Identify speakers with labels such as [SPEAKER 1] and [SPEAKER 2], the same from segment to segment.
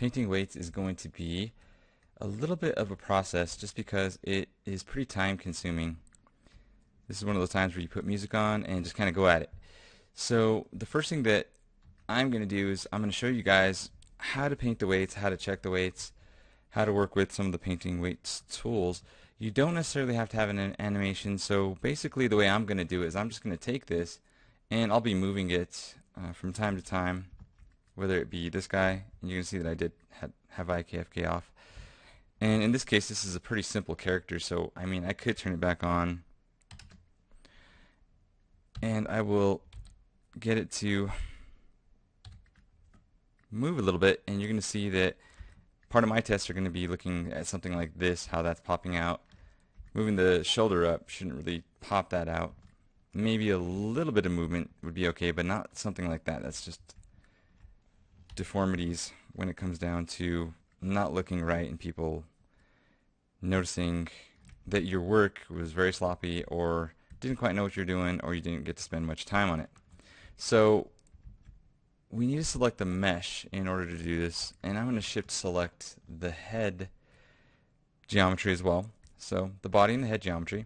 [SPEAKER 1] painting weights is going to be a little bit of a process just because it is pretty time consuming. This is one of those times where you put music on and just kind of go at it. So the first thing that I'm going to do is I'm going to show you guys how to paint the weights, how to check the weights, how to work with some of the painting weights tools. You don't necessarily have to have an animation, so basically the way I'm going to do it is I'm just going to take this and I'll be moving it from time to time, whether it be this guy, and you can see that I did have IKFK off. And in this case, this is a pretty simple character, so I mean I could turn it back on and I will get it to move a little bit, and you're going to see that part of my tests are going to be looking at something like this, how that's popping out. Moving the shoulder up shouldn't really pop that out. Maybe a little bit of movement would be okay, but not something like that. That's just deformities when it comes down to not looking right and people noticing that your work was very sloppy or didn't quite know what you're doing or you didn't get to spend much time on it. So we need to select the mesh in order to do this, and I'm going to shift select the head geometry as well. So the body and the head geometry.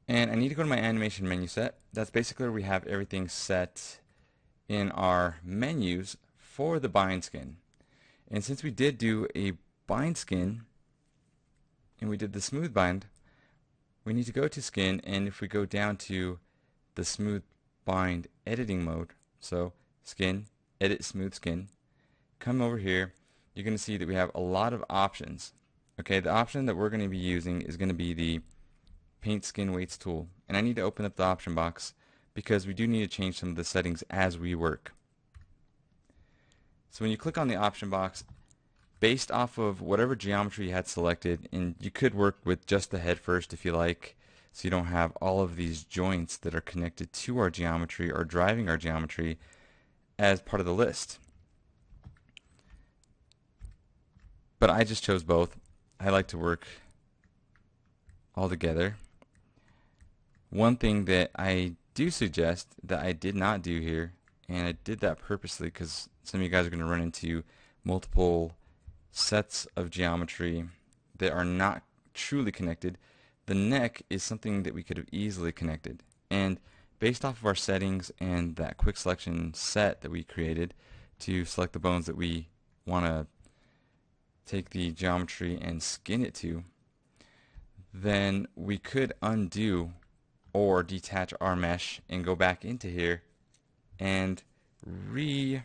[SPEAKER 1] And I need to go to my animation menu set. That's basically where we have everything set in our menus for the bind skin. And since we did do a bind skin and we did the smooth bind, we need to go to skin, and if we go down to the smooth bind editing mode, so skin, edit smooth skin, come over here, you're going to see that we have a lot of options. Okay, the option that we're going to be using is going to be the paint skin weights tool, and I need to open up the option box because we do need to change some of the settings as we work. So when you click on the option box, based off of whatever geometry you had selected, and you could work with just the head first if you like, so you don't have all of these joints that are connected to our geometry or driving our geometry as part of the list. But I just chose both. I like to work all together. One thing that I do suggest that I did not do here, and I did that purposely because some of you guys are going to run into multiple sets of geometry that are not truly connected. The neck is something that we could have easily connected, and based off of our settings and that quick selection set that we created to select the bones that we want to take the geometry and skin it to, then we could undo or detach our mesh and go back into here and reattach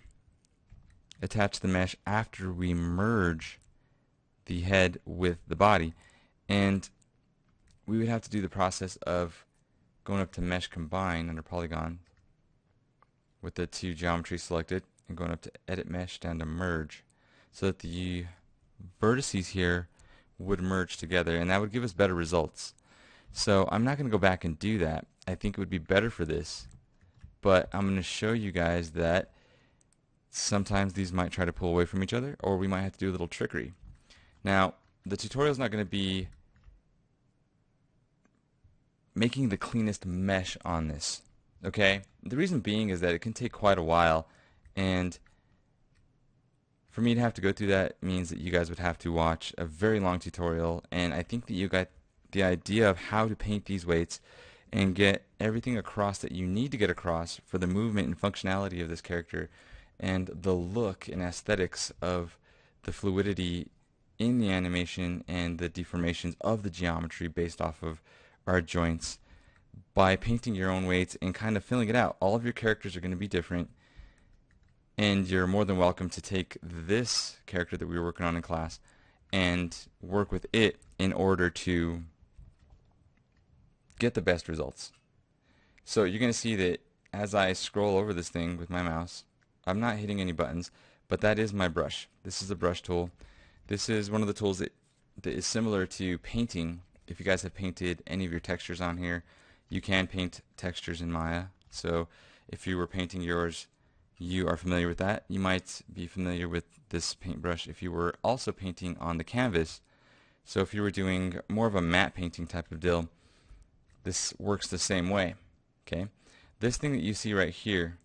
[SPEAKER 1] the mesh after we merge the head with the body. And we would have to do the process of going up to mesh combine under polygon with the two geometries selected and going up to edit mesh down to merge, so that the vertices here would merge together, and that would give us better results. So I'm not going to go back and do that. I think it would be better for this, but I'm going to show you guys that sometimes these might try to pull away from each other, or we might have to do a little trickery. Now, the tutorial is not going to be making the cleanest mesh on this, okay? The reason being is that it can take quite a while, and for me to have to go through that means that you guys would have to watch a very long tutorial, and I think that you got the idea of how to paint these weights and get everything across that you need to get across for the movement and functionality of this character and the look and aesthetics of the fluidity in the animation and the deformations of the geometry based off of our joints by painting your own weights and kind of filling it out. All of your characters are going to be different, and you're more than welcome to take this character that we were working on in class and work with it in order to get the best results. So you're going to see that as I scroll over this thing with my mouse, I'm not hitting any buttons, but that is my brush. This is a brush tool. This is one of the tools that is similar to painting. If you guys have painted any of your textures on here, you can paint textures in Maya. So if you were painting yours, you are familiar with that. You might be familiar with this paintbrush if you were also painting on the canvas. So if you were doing more of a matte painting type of deal, this works the same way. Okay, this thing that you see right here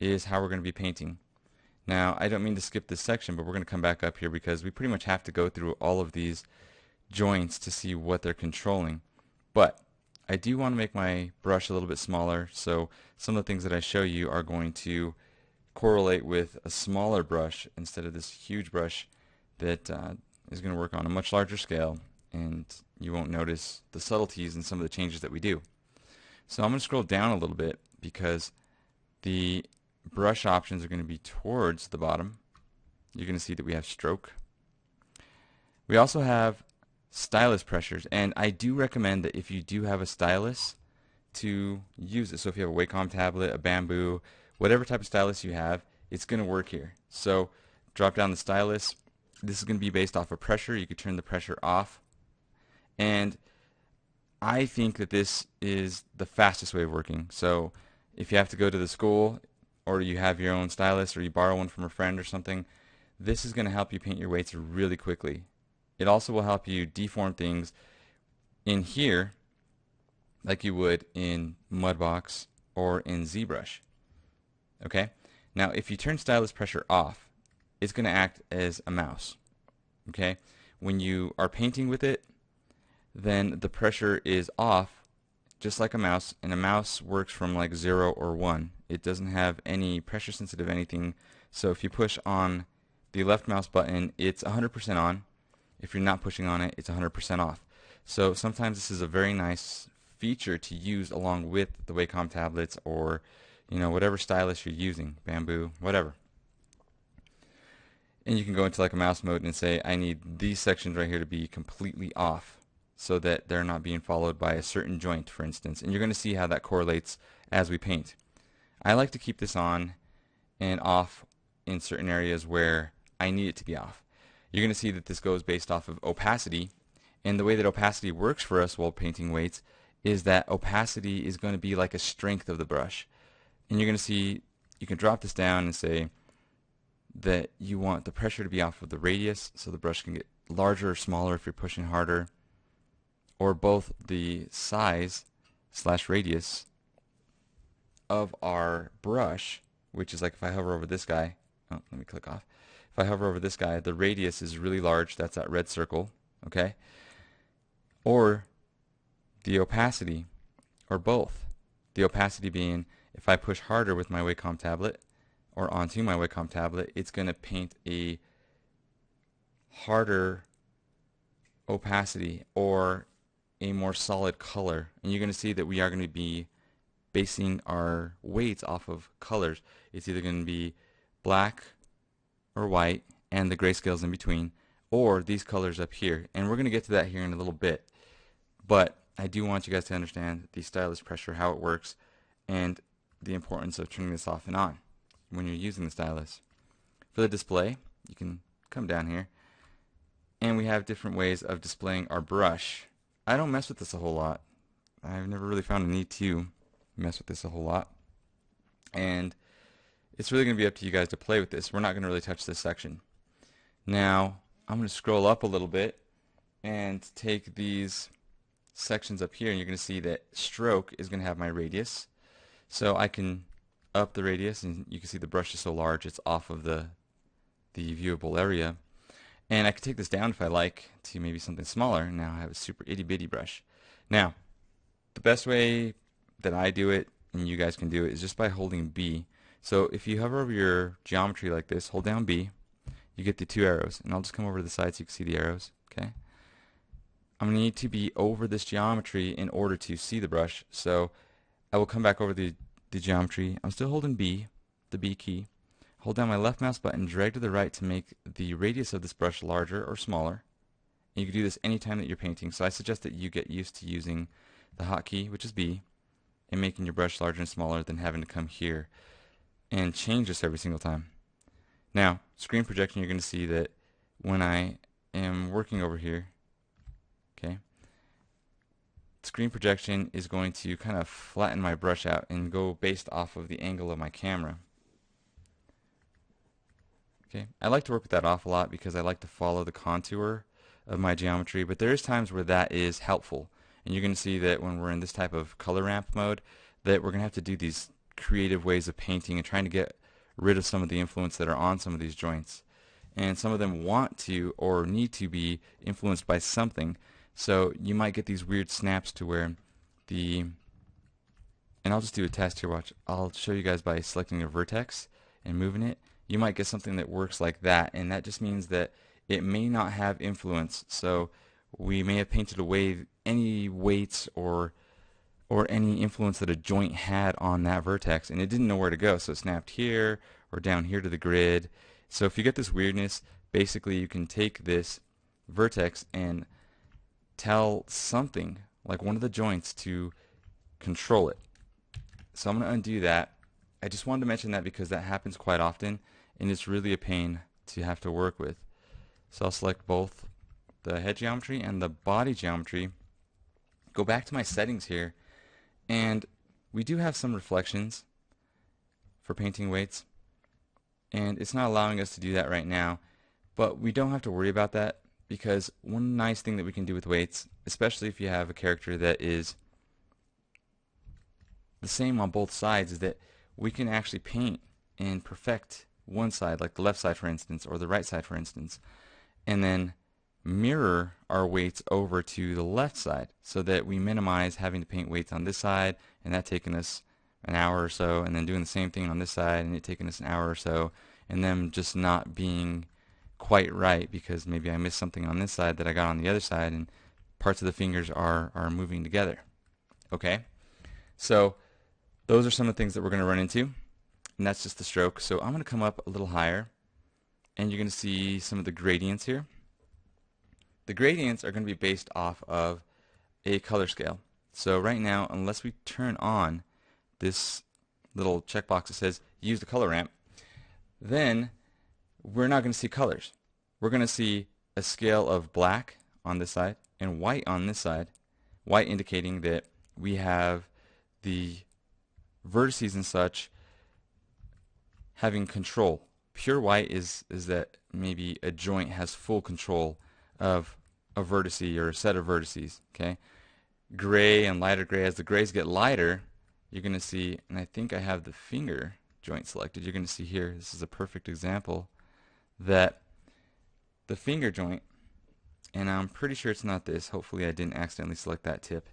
[SPEAKER 1] is how we're going to be painting. Now, I don't mean to skip this section, but we're going to come back up here because we pretty much have to go through all of these joints to see what they're controlling. But I do want to make my brush a little bit smaller, so some of the things that I show you are going to correlate with a smaller brush instead of this huge brush that is going to work on a much larger scale, and you won't notice the subtleties in some of the changes that we do. So I'm going to scroll down a little bit because the brush options are going to be towards the bottom. You're going to see that we have stroke. We also have stylus pressures, and I do recommend that if you do have a stylus to use it. So if you have a Wacom tablet, a bamboo, whatever type of stylus you have, it's going to work here. So drop down the stylus. This is going to be based off of pressure. You could turn the pressure off, and I think that this is the fastest way of working. So if you have to go to the school, or you have your own stylus, or you borrow one from a friend or something, this is going to help you paint your weights really quickly. It also will help you deform things in here like you would in Mudbox or in ZBrush. Okay? Now if you turn stylus pressure off, it's going to act as a mouse. Okay? When you are painting with it, then the pressure is off just like a mouse, and a mouse works from like 0 or 1. It doesn't have any pressure sensitive anything, so if you push on the left mouse button, it's 100% on. If you're not pushing on it, it's 100% off. So sometimes this is a very nice feature to use along with the Wacom tablets, or whatever stylus you're using, bamboo, whatever. And you can go into like a mouse mode and say, I need these sections right here to be completely off, so that they're not being followed by a certain joint, for instance. And you're going to see how that correlates as we paint. I like to keep this on and off in certain areas where I need it to be off. You're going to see that this goes based off of opacity, and the way that opacity works for us while painting weights is that opacity is going to be like a strength of the brush. And you're going to see, you can drop this down and say that you want the pressure to be off of the radius, so the brush can get larger or smaller if you're pushing harder, or both the size / radius of our brush, which is like if I hover over this guy, oh, let me click off. If I hover over this guy, the radius is really large, that's that red circle, okay? Or the opacity, or both. The opacity being, if I push harder with my Wacom tablet, or onto my Wacom tablet, it's going to paint a harder opacity, or a more solid color. And you're going to see that we are going to be basing our weights off of colors. It's either going to be black or white, and the grayscales in between, or these colors up here. And we're going to get to that here in a little bit. But I do want you guys to understand the stylus pressure, how it works, and the importance of turning this off and on when you're using the stylus. For the display, you can come down here, and we have different ways of displaying our brush. I don't mess with this a whole lot. I've never really found a need to mess with this a whole lot. And it's really going to be up to you guys to play with this. We're not going to really touch this section. Now, I'm going to scroll up a little bit and take these sections up here, and you're going to see that stroke is going to have my radius. So I can up the radius, and you can see the brush is so large it's off of the viewable area. And I can take this down if I like to maybe something smaller. Now I have a super itty bitty brush. Now, the best way that I do it, and you guys can do it, is just by holding B. So if you hover over your geometry like this, hold down B, you get the 2 arrows. And I'll just come over to the side so you can see the arrows. Okay. I'm going to need to be over this geometry in order to see the brush. So I will come back over the geometry. I'm still holding B, the B key. Hold down my left mouse button, drag to the right to make the radius of this brush larger or smaller. And you can do this anytime that you're painting. So I suggest that you get used to using the hotkey, which is B, and making your brush larger and smaller than having to come here and change this every single time. Now, screen projection, you're going to see that when I am working over here, okay, screen projection is going to kind of flatten my brush out and go based off of the angle of my camera. Okay, I like to work with that off a lot because I like to follow the contour of my geometry, but there is times where that is helpful. And you're going to see that when we're in this type of color ramp mode, that we're going to have to do these creative ways of painting and trying to get rid of some of the influence that are on some of these joints. And some of them want to or need to be influenced by something. So you might get these weird snaps to where the, and I'll just do a test here, watch. I'll show you guys by selecting a vertex and moving it. You might get something that works like that, and that just means that it may not have influence. So we may have painted away any weights or any influence that a joint had on that vertex, and it didn't know where to go, so it snapped here or down here to the grid. So if you get this weirdness, basically you can take this vertex and tell something, like one of the joints, to control it. So I'm going to undo that. I just wanted to mention that because that happens quite often, and it's really a pain to have to work with. So I'll select both the head geometry and the body geometry, go back to my settings here, and we do have some reflections for painting weights, and it's not allowing us to do that right now, but we don't have to worry about that, because one nice thing that we can do with weights, especially if you have a character that is the same on both sides, is that we can actually paint and perfect one side, like the left side for instance, or the right side for instance, and then mirror our weights over to the left side so that we minimize having to paint weights on this side and that taking us an hour or so, and then doing the same thing on this side and it taking us an hour or so, and them just not being quite right because maybe I missed something on this side that I got on the other side and parts of the fingers are moving together. Okay, so those are some of the things that we're going to run into, and that's just the stroke. So I'm going to come up a little higher, and you're going to see some of the gradients here. The gradients are going to be based off of a color scale. So right now, unless we turn on this little checkbox that says use the color ramp, then we're not going to see colors. We're going to see a scale of black on this side and white on this side, white indicating that we have the vertices and such having control. Pure white is that maybe a joint has full control of a vertice or a set of vertices. Okay, gray and lighter gray, as the grays get lighter, you're going to see, and I think I have the finger joint selected, you're going to see here, this is a perfect example, that the finger joint, and I'm pretty sure it's not this, hopefully I didn't accidentally select that tip,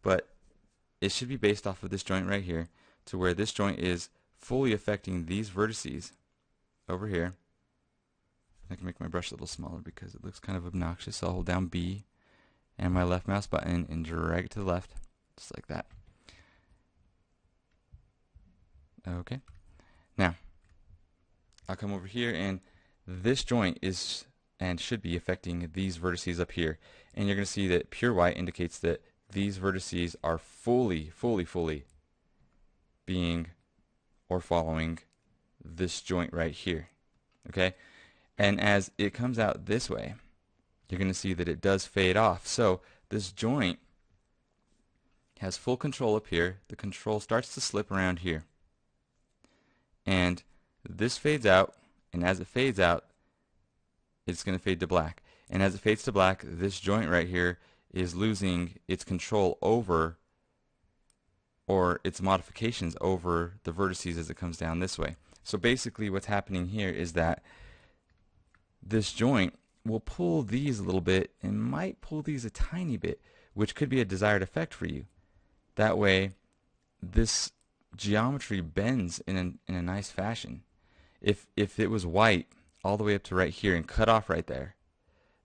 [SPEAKER 1] but it should be based off of this joint right here, to where this joint is fully affecting these vertices over here. I can make my brush a little smaller because it looks kind of obnoxious, so I'll hold down B and my left mouse button and drag it to the left, just like that. Okay, now I'll come over here, and this joint is and should be affecting these vertices up here, and you're going to see that pure white indicates that these vertices are fully being or following this joint right here. Okay, and as it comes out this way, you're going to see that it does fade off. So this joint has full control up here. The control starts to slip around here, and this fades out, and as it fades out, it's going to fade to black, and as it fades to black, this joint right here is losing its control over, or its modifications over, the vertices as it comes down this way. So basically what's happening here is that this joint will pull these a little bit and might pull these a tiny bit, which could be a desired effect for you. That way this geometry bends in a nice fashion. If it was white all the way up to right here and cut off right there,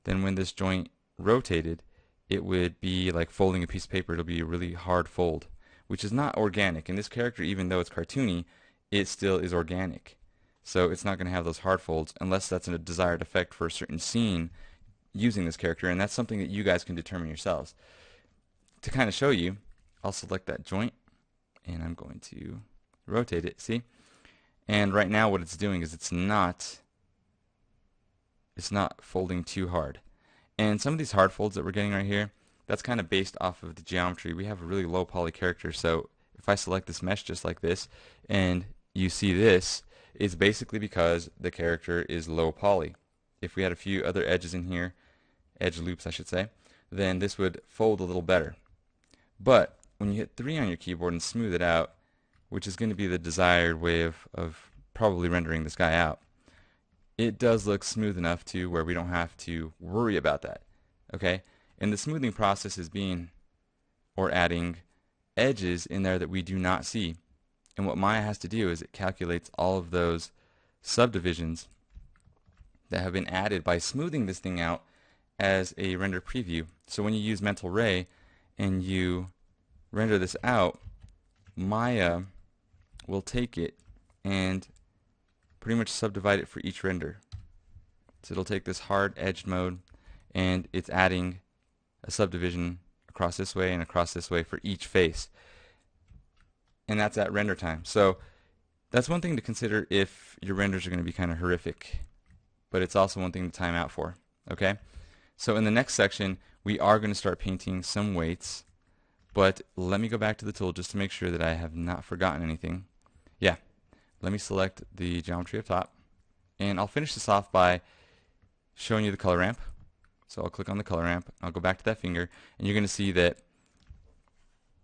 [SPEAKER 1] then when this joint rotated, it would be like folding a piece of paper. It'll be a really hard fold, which is not organic. And this character, even though it's cartoony, it still is organic. So it's not going to have those hard folds unless that's a desired effect for a certain scene using this character, and that's something that you guys can determine yourselves. To kind of show you, I'll select that joint, and I'm going to rotate it, see? And right now what it's doing is it's not folding too hard. And some of these hard folds that we're getting right here, that's kind of based off of the geometry. We have a really low poly character, so if I select this mesh just like this, and you see this, it's basically because the character is low poly. If we had a few other edges in here, edge loops I should say, then this would fold a little better. But when you hit 3 on your keyboard and smooth it out, which is going to be the desired way of probably rendering this guy out, it does look smooth enough to where we don't have to worry about that. Okay? And the smoothing process is being or adding edges in there that we do not see. And what Maya has to do is it calculates all of those subdivisions that have been added by smoothing this thing out as a render preview. So when you use Mental Ray and you render this out, Maya will take it and pretty much subdivide it for each render. So it'll take this hard edged mode and it's adding a subdivision across this way and across this way for each face. And that's at render time. So that's one thing to consider if your renders are going to be kind of horrific. But it's also one thing to time out for. Okay? So in the next section, we are going to start painting some weights. But let me go back to the tool just to make sure that I have not forgotten anything. Yeah. Let me select the geometry up top. And I'll finish this off by showing you the color ramp. So I'll click on the color ramp. I'll go back to that finger. And you're going to see that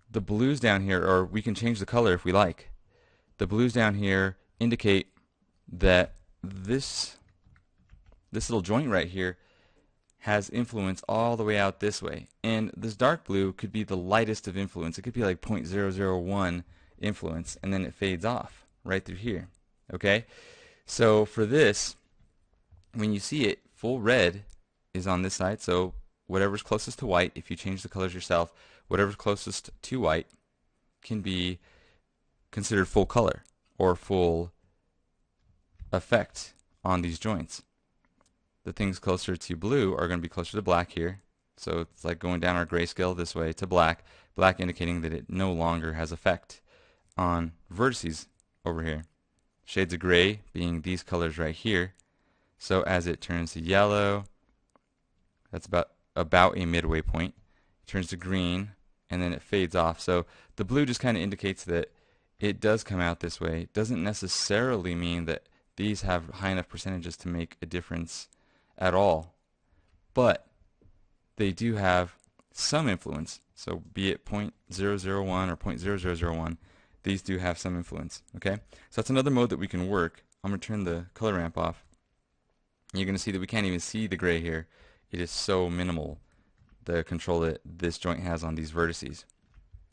[SPEAKER 1] the blues down here, or we can change the color if we like. The blues down here indicate that this little joint right here has influence all the way out this way. And this dark blue could be the lightest of influence. It could be like 0.001 influence, and then it fades off right through here. Okay? So for this, when you see it, full red is on this side. So whatever's closest to white, if you change the colors yourself, whatever's closest to white can be considered full color or full effect on these joints. The things closer to blue are going to be closer to black here. So it's like going down our grayscale this way to black, black indicating that it no longer has effect on vertices over here. Shades of gray being these colors right here. So as it turns to yellow, that's about a midway point. It turns to green, and then it fades off. So the blue just kind of indicates that it does come out this way. It doesn't necessarily mean that these have high enough percentages to make a difference at all, but they do have some influence. So be it 0.001 or 0.0001, these do have some influence. Okay, so that's another mode that we can work. I'm going to turn the color ramp off. You're going to see that we can't even see the gray here. It is so minimal, the control that this joint has on these vertices.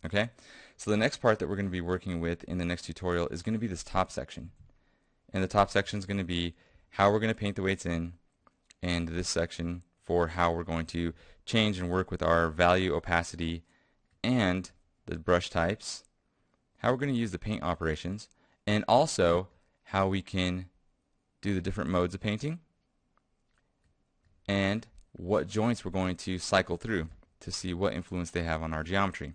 [SPEAKER 1] Okay, so the next part that we're going to be working with in the next tutorial is going to be this top section. And the top section is going to be how we're going to paint the weights in, and this section for how we're going to change and work with our value, opacity, and the brush types, how we're going to use the paint operations, and also how we can do the different modes of painting, and what joints we're going to cycle through to see what influence they have on our geometry.